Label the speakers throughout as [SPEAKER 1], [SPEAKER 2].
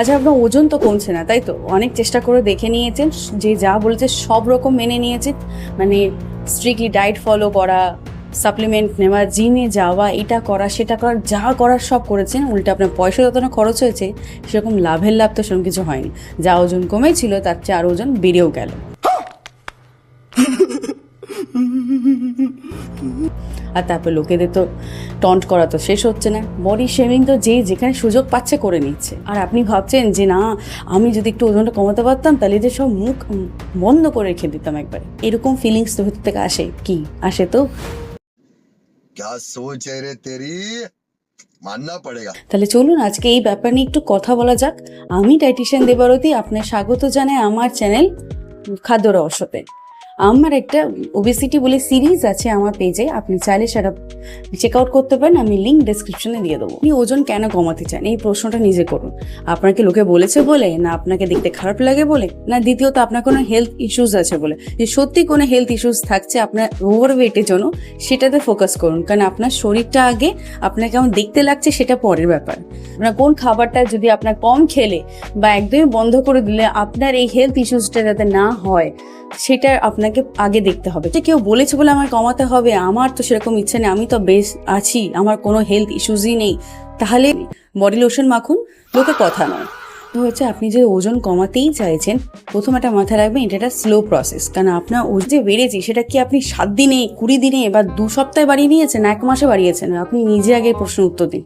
[SPEAKER 1] আচ্ছা, আপনার ওজন তো কমছে না, তাই তো? অনেক চেষ্টা করে দেখে নিয়েছেন, যে যা বলেছে সব রকম মেনে নিয়েছেন, মানে স্ট্রিক্টলি ডায়েট ফলো করা, সাপ্লিমেন্ট নেওয়া, জিমে যাওয়া, এটা করা সেটা করা, যা করার সব করেছেন। উল্টে আপনার পয়সা যত না খরচ হয়েছে, সেরকম লাভের লাভ তো সেরকম কিছু হয়নি। যা ওজন কমেছিল তার চেয়ে আর ওজন বেড়েও গেল। আর তারপর লোকেদের তো টন্ট করা তো শেষ হচ্ছে না, বডি শেমিং তো যে যেখানে সুযোগ পাচ্ছে করে নিচ্ছে। আর আপনি ভাবছেন যে না, আমি যদি একটু ওজনটা কমাতে পারতাম তাহলে এদের সব মুখ বন্ধ করে রেখে দিতাম একবারে। এরকম ফিলিংস তো ভেতর থেকে আসে, কি আসে তো?
[SPEAKER 2] क्या सोच है रे तेरी, मानना पड़ेगा।
[SPEAKER 1] তাহলে চলুন আজকে এই ব্যাপার নিয়ে একটু কথা বলা যাক। আমি ডায়েটিশিয়ান দেবারতী, আপনার স্বাগত জানাই আমার চ্যানেল খাদ্য রহস্যতে। আমার একটা ওবেসিটি বলে সিরিজ আছে আমার পেজে, আপনি চাইলে সেটা চেক আউট করতে পারেন, আমি লিঙ্ক ডেসক্রিপশনে দিয়ে দেবো। আপনি ওজন কেন কমাতে চান, এই প্রশ্নটা নিজে করুন। আপনাকে লোকে বলেছে বলে, না আপনাকে দেখতে খারাপ লাগে বলে, না দ্বিতীয়ত আপনার কোনো হেলথ ইস্যুস আছে বলে? যে সত্যি কোনো হেলথ ইস্যুস থাকছে আপনার ওভারওয়েটের জন্য, সেটাতে ফোকাস করুন। কারণ আপনার শরীরটা আগে, আপনাকে কেমন দেখতে লাগছে সেটা পরের ব্যাপার। আপনার কোন খাবারটা যদি আপনার কম খেলে বা একদমই বন্ধ করে দিলে আপনার এই হেলথ ইস্যুসটা যাতে না হয়, সেটা আপনাকে আগে দেখতে হবে। যে কেউ বলেছে বলে আমার কমাতে হবে, আমার তো সেরকম ইচ্ছে নেই, আমি তো বেশ আছি, আমার কোনো হেলথ ইস্যুসই নেই, তাহলে বডি লোশন মাখুন, লোকে কথা নয়। তো হচ্ছে আপনি যে ওজন কমাতেই চাইছেন, প্রথম একটা মাথায় রাখবেন এটা একটা স্লো প্রসেস। কারণ আপনার ওজন যে বেড়েছে সেটা কি আপনি 7 দিনে, 20 দিনে বা 2 সপ্তাহে বাড়িয়ে নিয়েছেন, 1 মাসে বাড়িয়েছেন? আপনি নিজে আগে প্রশ্নের উত্তর দিন।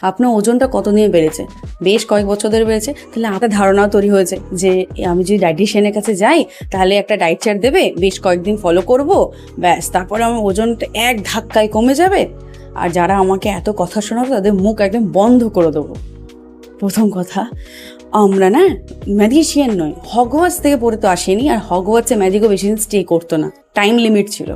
[SPEAKER 1] আপনার ওজনটা কত নিয়ে বেড়েছে? বেশ কয়েক বছর ধরে বেড়েছে, তাহলে আপনার ধারণাও তৈরি হয়েছে যে আমি যদি ডায়েটিশিয়ানের কাছে যাই তাহলে একটা ডায়েট চার্ট দেবে, বেশ কয়েকদিন ফলো করব, ব্যাস তারপরে আমার ওজনটা এক ধাক্কায় কমে যাবে, আর যারা আমাকে এত কথা শোনাবে তাদের মুখ একদম বন্ধ করে দেবো। প্রথম কথা, আমরা না ম্যাজিশিয়ান নই, হগওয়াটস থেকে পড়ে তো আসেনি, আর হগওয়াটসে ম্যাজিকও বেশি দিন স্টে করতো না, টাইম লিমিট ছিল।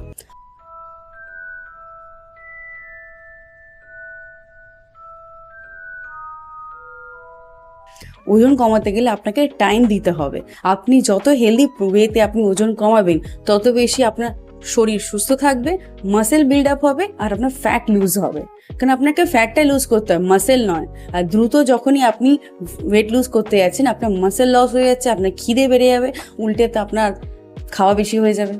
[SPEAKER 1] ওজন কমাতে গেলে আপনাকে টাইম দিতে হবে। আপনি যত হেলদি ওয়েতে আপনি ওজন কমাবেন, তত বেশি আপনার শরীর সুস্থ থাকবে, মাসেল বিল্ড আপ হবে, আর আপনার ফ্যাট লুজ হবে। কারণ আপনাকে ফ্যাটটা লুজ করতে হয়, মাসেল নয়। আর দ্রুত যখনই আপনি ওয়েট লুজ করতে যাচ্ছেন, আপনার মাসেল লস হয়ে যাচ্ছে, আপনার খিদে বেড়ে যাবে, উল্টে তো আপনার খাওয়া বেশি হয়ে যাবে।